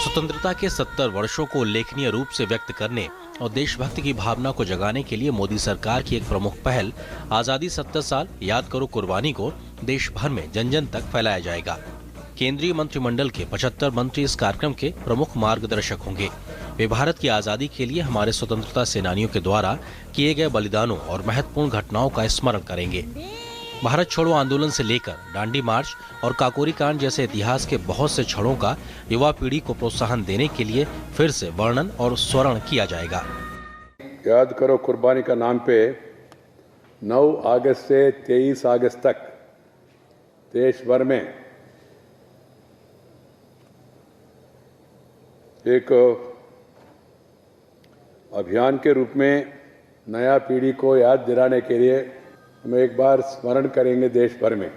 स्वतंत्रता के 70 वर्षों को उल्लेखनीय रूप से व्यक्त करने और देशभक्ति की भावना को जगाने के लिए मोदी सरकार की एक प्रमुख पहल आजादी 70 साल याद करो कुर्बानी को देश भर में जन जन तक फैलाया जाएगा। केंद्रीय मंत्रिमंडल के 75 मंत्री इस कार्यक्रम के प्रमुख मार्गदर्शक होंगे। वे भारत की आजादी के लिए हमारे स्वतंत्रता सेनानियों के द्वारा किए गए बलिदानों और महत्वपूर्ण घटनाओं का स्मरण करेंगे। भारत छोड़ो आंदोलन से लेकर दांडी मार्च और काकोरी कांड जैसे इतिहास के बहुत से क्षणों का युवा पीढ़ी को प्रोत्साहन देने के लिए फिर से वर्णन और स्वर्ण किया जाएगा। याद करो कुर्बानी का नाम पे 9 अगस्त से 23 अगस्त तक देश भर में एक अभियान के रूप में नया पीढ़ी को याद दिलाने के लिए हम एक बार स्मरण करेंगे देश भर में।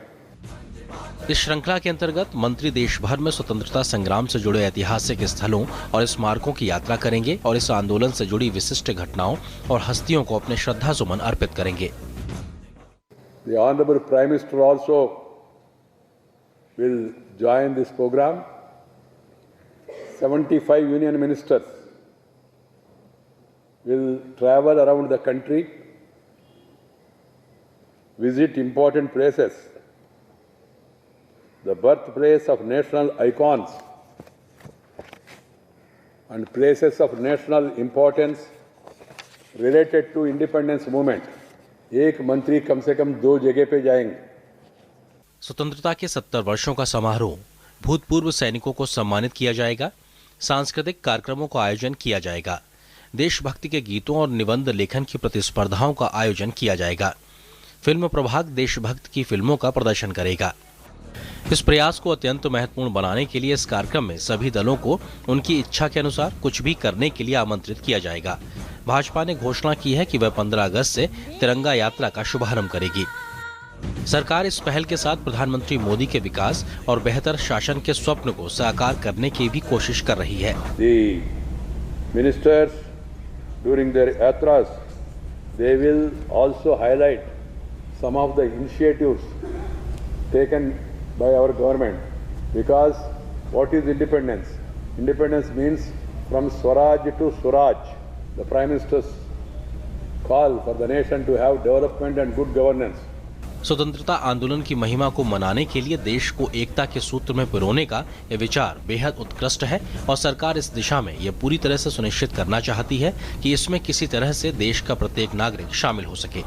इस श्रृंखला के अंतर्गत मंत्री देश भर में स्वतंत्रता संग्राम से जुड़े ऐतिहासिक स्थलों और स्मारकों की यात्रा करेंगे और इस आंदोलन से जुड़ी विशिष्ट घटनाओं और हस्तियों को अपने श्रद्धा सुमन अर्पित करेंगे। The Honorable Prime Minister also will join this program. 75 union ministers will travel around the country, visit important places, the birthplace of national icons and places of national importance related to independence movement. एक मंत्री कम से कम 2 जगह पे जाएंगे। स्वतंत्रता के 70 वर्षों का समारोह, भूतपूर्व सैनिकों को सम्मानित किया जाएगा। सांस्कृतिक कार्यक्रमों का आयोजन किया जाएगा। देशभक्ति के गीतों और निबंध लेखन की प्रतिस्पर्धाओं का आयोजन किया जाएगा। फिल्म प्रभाग देशभक्ति की फिल्मों का प्रदर्शन करेगा। इस प्रयास को अत्यंत महत्वपूर्ण बनाने के लिए इस कार्यक्रम में सभी दलों को उनकी इच्छा के अनुसार कुछ भी करने के लिए आमंत्रित किया जाएगा। भाजपा ने घोषणा की है कि वह 15 अगस्त से तिरंगा यात्रा का शुभारंभ करेगी। सरकार इस पहल के साथ प्रधानमंत्री मोदी के विकास और बेहतर शासन के स्वप्न को साकार करने की भी कोशिश कर रही है। The ministers during their yatras, they will also highlight some of the initiatives taken by our government, because what is independence? Independence means from Swaraj to Suraj. The Prime Minister's call for the nation to have development and good governance. स्वतंत्रता आंदोलन की महिमा को मनाने के लिए देश को एकता के सूत्र में पिरोने का यह विचार बेहद उत्कृष्ट है और सरकार इस दिशा में यह पूरी तरह से सुनिश्चित करना चाहती है कि इसमें किसी तरह से देश का प्रत्येक नागरिक शामिल हो सके।